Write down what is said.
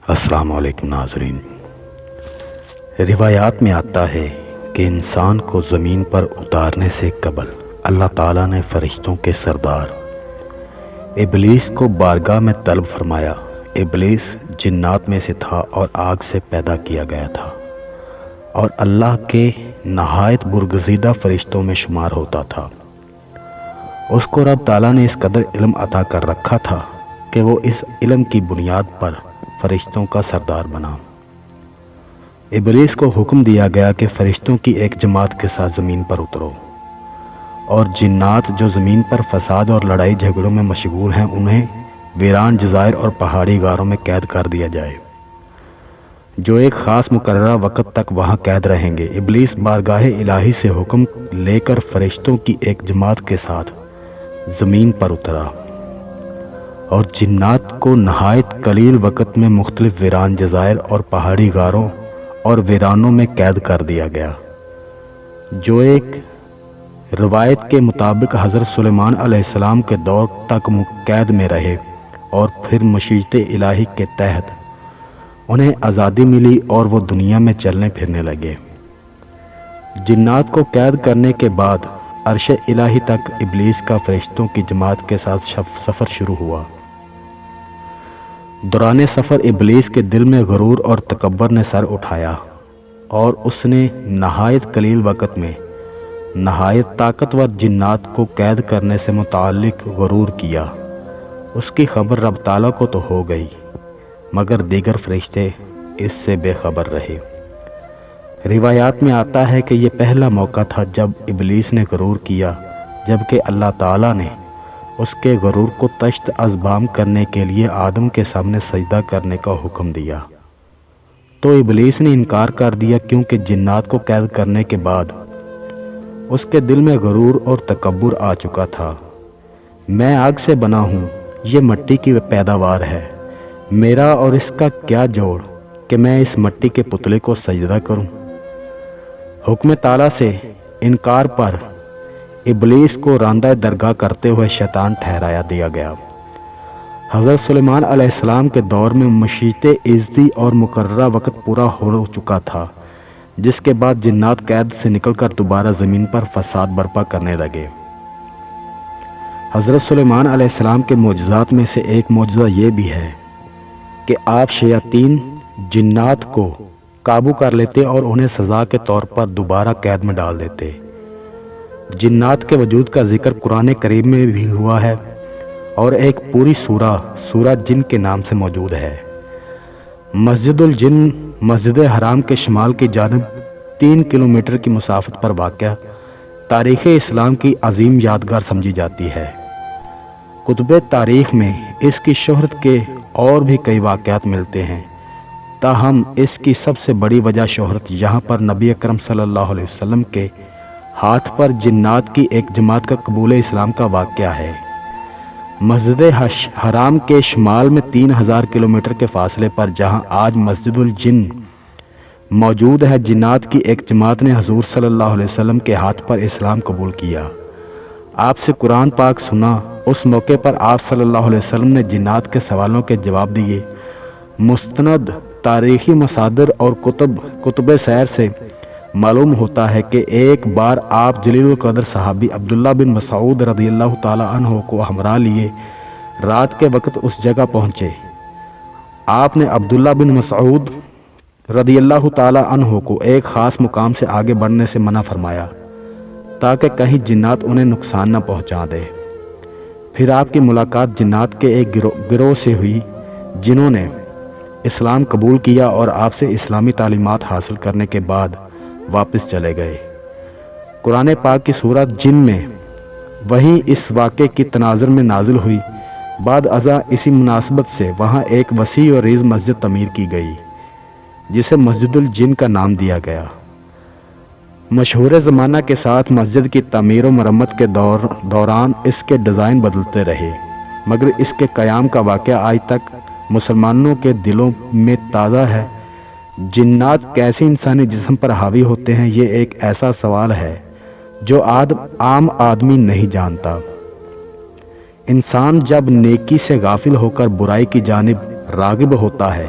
السلام علیکم ناظرین۔ روایات میں آتا ہے کہ انسان کو زمین پر اتارنے سے قبل اللہ تعالیٰ نے فرشتوں کے سردار ابلیس کو بارگاہ میں طلب فرمایا۔ ابلیس جنات میں سے تھا اور آگ سے پیدا کیا گیا تھا اور اللہ کے نہایت برگزیدہ فرشتوں میں شمار ہوتا تھا۔ اس کو رب تعالیٰ نے اس قدر علم عطا کر رکھا تھا کہ وہ اس علم کی بنیاد پر فرشتوں کا سردار بنا۔ ابلیس کو حکم دیا گیا کہ فرشتوں کی ایک جماعت کے ساتھ زمین پر اترو اور جنات جو زمین پر فساد اور لڑائی جھگڑوں میں مشغول ہیں انہیں ویران جزائر اور پہاڑی غاروں میں قید کر دیا جائے، جو ایک خاص مقررہ وقت تک وہاں قید رہیں گے۔ ابلیس بارگاہ الہی سے حکم لے کر فرشتوں کی ایک جماعت کے ساتھ زمین پر اترا اور جنات کو نہایت قلیل وقت میں مختلف ویران جزائر اور پہاڑی غاروں اور ویرانوں میں قید کر دیا گیا، جو ایک روایت کے مطابق حضرت سلیمان علیہ السلام کے دور تک قید میں رہے اور پھر مشیت الہی کے تحت انہیں آزادی ملی اور وہ دنیا میں چلنے پھرنے لگے۔ جنات کو قید کرنے کے بعد عرش الہی تک ابلیس کا فرشتوں کی جماعت کے ساتھ سفر شروع ہوا۔ دوران سفر ابلیس کے دل میں غرور اور تکبر نے سر اٹھایا اور اس نے نہایت قلیل وقت میں نہایت طاقتور جنات کو قید کرنے سے متعلق غرور کیا۔ اس کی خبر رب تعالیٰ کو تو ہو گئی مگر دیگر فرشتے اس سے بے خبر رہے۔ روایات میں آتا ہے کہ یہ پہلا موقع تھا جب ابلیس نے غرور کیا، جبکہ اللہ تعالیٰ نے اس کے غرور کو تشت ازبام کرنے کے لیے آدم کے سامنے سجدہ کرنے کا حکم دیا، تو ابلیس نے انکار کر دیا کیونکہ جنات کو قید کرنے کے بعد اس کے دل میں غرور اور تکبر آ چکا تھا۔ میں آگ سے بنا ہوں، یہ مٹی کی پیداوار ہے، میرا اور اس کا کیا جوڑ کہ میں اس مٹی کے پتلے کو سجدہ کروں۔ حکم تعالیٰ سے انکار پر ابلیس کو راندہ درگاہ کرتے ہوئے شیطان ٹھہرایا دیا گیا۔ حضرت سلیمان علیہ السلام کے دور میں مشیت عزتی اور مقررہ وقت پورا ہو چکا تھا، جس کے بعد جنات قید سے نکل کر دوبارہ زمین پر فساد برپا کرنے لگے۔ حضرت سلیمان علیہ السلام کے معجزات میں سے ایک معجزہ یہ بھی ہے کہ آپ شیاطین جنات کو قابو کر لیتے اور انہیں سزا کے طور پر دوبارہ قید میں ڈال دیتے۔ جنات کے وجود کا ذکر قرآن کریم میں بھی ہوا ہے اور ایک پوری سورہ جن کے نام سے موجود ہے۔ مسجد الجن مسجد حرام کے شمال کی جانب 3 کلومیٹر کی مسافت پر واقع تاریخ اسلام کی عظیم یادگار سمجھی جاتی ہے۔ کتب تاریخ میں اس کی شہرت کے اور بھی کئی واقعات ملتے ہیں، تاہم اس کی سب سے بڑی وجہ شہرت یہاں پر نبی اکرم صلی اللہ علیہ وسلم کے ہاتھ پر جنات کی ایک جماعت کا قبول اسلام کا واقعہ ہے۔ مسجد حرام کے شمال میں 3000 کلومیٹر کے فاصلے پر جہاں آج مسجد الجن موجود ہے، جنات کی ایک جماعت نے حضور صلی اللہ علیہ وسلم کے ہاتھ پر اسلام قبول کیا، آپ سے قرآن پاک سنا۔ اس موقع پر آپ صلی اللہ علیہ وسلم نے جنات کے سوالوں کے جواب دیے۔ مستند تاریخی مصادر اور کتب سیر سے معلوم ہوتا ہے کہ ایک بار آپ جلیل القدر صحابی عبداللہ بن مسعود رضی اللہ تعالی عنہ کو ہمراہ لیے رات کے وقت اس جگہ پہنچے۔ آپ نے عبداللہ بن مسعود رضی اللہ تعالی عنہ کو ایک خاص مقام سے آگے بڑھنے سے منع فرمایا تاکہ کہیں جنات انہیں نقصان نہ پہنچا دے۔ پھر آپ کی ملاقات جنات کے ایک گروہ سے ہوئی جنہوں نے اسلام قبول کیا اور آپ سے اسلامی تعلیمات حاصل کرنے کے بعد واپس چلے گئے۔ قرآن پاک کی سورۃ جن میں وہی اس واقعے کی تناظر میں نازل ہوئی۔ بعد ازاں اسی مناسبت سے وہاں ایک وسیع و عریض مسجد تعمیر کی گئی جسے مسجد الجن کا نام دیا گیا۔ مشہور زمانہ کے ساتھ مسجد کی تعمیر و مرمت کے دوران اس کے ڈیزائن بدلتے رہے، مگر اس کے قیام کا واقعہ آج تک مسلمانوں کے دلوں میں تازہ ہے۔ جنات کیسے انسانی جسم پر حاوی ہوتے ہیں، یہ ایک ایسا سوال ہے جو عام آدمی نہیں جانتا۔ انسان جب نیکی سے غافل ہو کر برائی کی جانب راغب ہوتا ہے